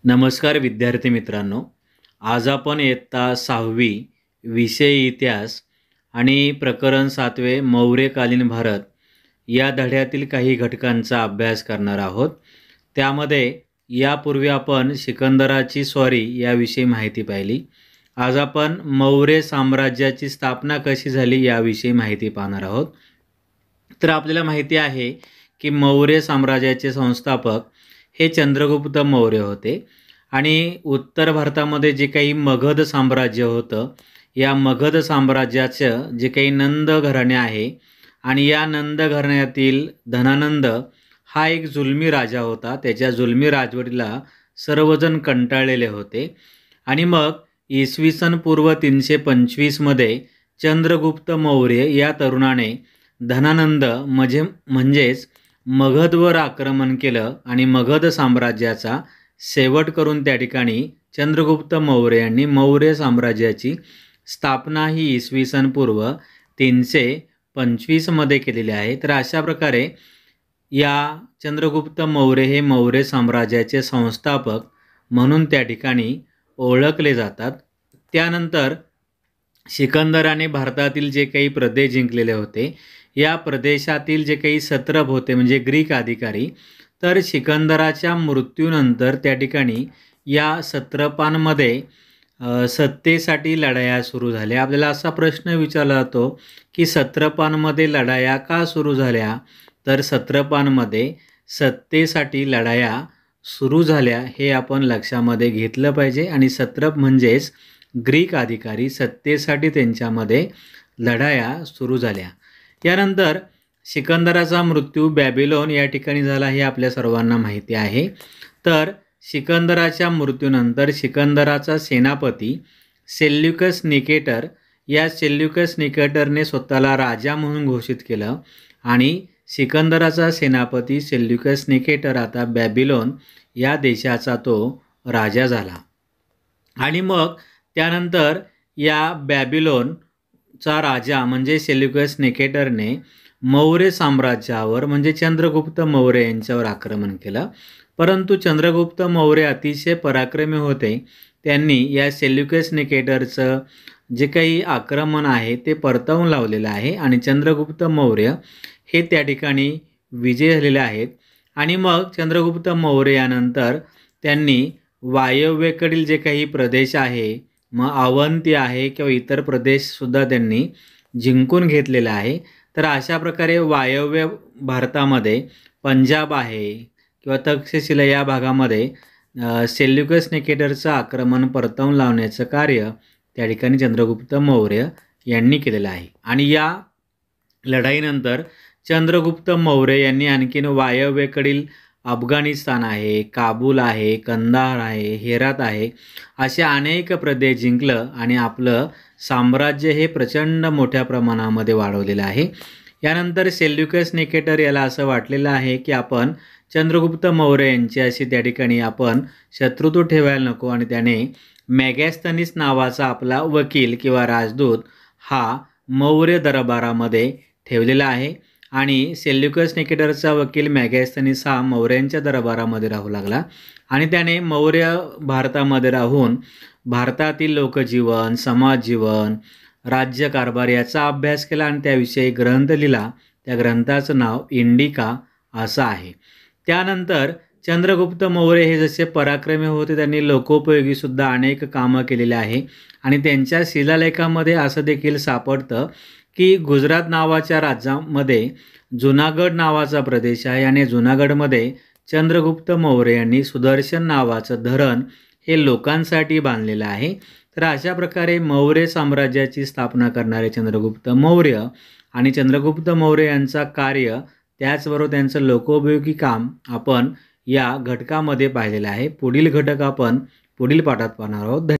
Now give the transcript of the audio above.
नमस्कार विद्यार्थी मित्रांनो. आज आपण इयत्ता 6वी विषय इतिहास आणि प्रकरण 7वे मौर्यकालीन भारत या धड्यातील काही घटकांचा अभ्यास करणार आहोत. त्यामध्ये यापूर्वी आपण सिकंदराची स्वारी याविषयी माहिती पाहिली. आज आपण मौर्य साम्राज्याची स्थापना कशी झाली याविषयी माहिती पाहणार आहोत. तर आपल्याला माहिती आहे की मौर्य साम्राज्याचे संस्थापक हे चंद्रगुप्त मौर्य होते आणि उत्तर भारतामध्ये जे काही मगध साम्राज्य होतं, या मगध साम्राज्याचं जे काही नंद घराणे आहे आणि या नंद घराण्यातील धनानंद हा एक जुलमी राजा होता. त्याच्या जुलमी राजवटीला सर्वजण कंटाळलेले होते आणि मग इसवी सन पूर्व 325मध्ये चंद्रगुप्त मौर्य या तरुणाने धनानंद म्हणजेच मगधवर आक्रमण केलं आणि मगध साम्राज्याचा शेवट करून त्या ठिकाणी चंद्रगुप्त मौर्य यांनी मौर्य साम्राज्याची स्थापना ही इसवी सन पूर्व 325मध्ये केलेली आहे. तर अशा प्रकारे या चंद्रगुप्त मौर्य हे मौर्य साम्राज्याचे संस्थापक म्हणून त्या ठिकाणी ओळखले जातात. त्यानंतर सिकंदराने भारतातील जे काही प्रदेश जिंकलेले होते, या प्रदेशातील जे काही सत्रप होते म्हणजे ग्रीक अधिकारी, तर सिकंदराच्या मृत्यूनंतर त्या ठिकाणी या सत्रपांमध्ये सत्तेसाठी लढाया सुरू झाल्या. आपल्याला असा प्रश्न विचारला जातो की सत्रपांमध्ये लढाया का सुरू झाल्या? तर सत्रपांमध्ये सत्तेसाठी लढाया सुरू झाल्या हे आपण लक्षामध्ये घेतलं पाहिजे. आणि सत्रप म्हणजेच ग्रीक अधिकारी, सत्तेसाठी त्यांच्यामध्ये लढाया सुरू झाल्या. यानंतर सिकंदराचा मृत्यू बॅबिलोन या ठिकाणी झाला हे आपल्या सर्वांना माहिती आहे. तर सिकंदराच्या मृत्यूनंतर सिकंदराचा सेनापती सेल्युकस निकेटर, या सेल्युकस निकेटरने स्वतःला राजा म्हणून घोषित केलं आणि सिकंदराचा सेनापती सेल्युकस निकेटर आता बॅबिलोन या देशाचा तो राजा झाला. आणि मग त्यानंतर या बॅबिलोनचा राजा म्हणजे सेल्युकस निकेटरने मौर्य साम्राज्यावर म्हणजे चंद्रगुप्त मौर्य यांच्यावर आक्रमण केलं. परंतु चंद्रगुप्त मौर्य अतिशय पराक्रमी होते. त्यांनी या सेल्युकस निकेटरचं जे काही आक्रमण आहे ते परतवून लावलेलं आहे आणि चंद्रगुप्त मौर्य हे त्या ठिकाणी विजय झालेले आहेत. आणि मग चंद्रगुप्त मौर्य यानंतर त्यांनी वायव्येकडील जे काही प्रदेश आहे, मग अवंती आहे किंवा इतर प्रदेशसुद्धा त्यांनी जिंकून घेतलेला आहे. तर अशा प्रकारे वायव्य भारतामध्ये पंजाब आहे किंवा तक्षशिला या भागामध्ये सेल्युकस निकेटरचं आक्रमण परतवून लावण्याचं कार्य त्या ठिकाणी चंद्रगुप्त मौर्य यांनी केलेलं आहे. आणि या लढाईनंतर चंद्रगुप्त मौर्य यांनी आणखीन वायव्येकडील अफगाणिस्तान आहे, काबूल आहे, कंदाहार आहे, हेरात आहे, असे अनेक प्रदेश जिंकलं आणि आपलं साम्राज्य हे प्रचंड मोठ्या प्रमाणामध्ये वाढवलेलं आहे. यानंतर सेल्युकस निकेटर याला असं वाटलेलं आहे की आपण चंद्रगुप्त मौर्य यांच्याशी त्या ठिकाणी आपण शत्रुत्व ठेवायला नको आणि त्याने मॅगॅस्थनीस नावाचा आपला वकील किंवा राजदूत हा मौर्य दरबारामध्ये ठेवलेला आहे. आणि सेल्युकस निकेटरचा वकील मॅगॅस्थनीस हा मौर्यांच्या दरबारामध्ये राहू लागला आणि त्याने मौर्य भारतामध्ये राहून भारतातील लोकजीवन, समाजजीवन, राज्यकारभार याचा अभ्यास केला आणि त्याविषयी ग्रंथ लिहिला. त्या ग्रंथाचं नाव इंडिका असं आहे. त्यानंतर चंद्रगुप्त मौर्य हे जसे पराक्रमी होते त्यांनी लोकोपयोगीसुद्धा अनेक कामं केलेली आहे. आणि त्यांच्या शिलालेखामध्ये असं देखील सापडतं की गुजरात नावाच्या राज्यामध्ये जुनागड नावाचा प्रदेश आहे आणि जुनागडमध्ये चंद्रगुप्त मौर्य यांनी सुदर्शन नावाचं धरण हे लोकांसाठी बांधलेलं आहे. तर अशा प्रकारे मौर्य साम्राज्याची स्थापना करणारे चंद्रगुप्त मौर्य आणि चंद्रगुप्त मौर्य यांचा कार्य त्याचबरोबर त्यांचं लोकोपयोगी काम आपण या घटकामध्ये पाहिलेलं आहे. पुढील घटक आपण पुढील पाठात पाहणार आहोत.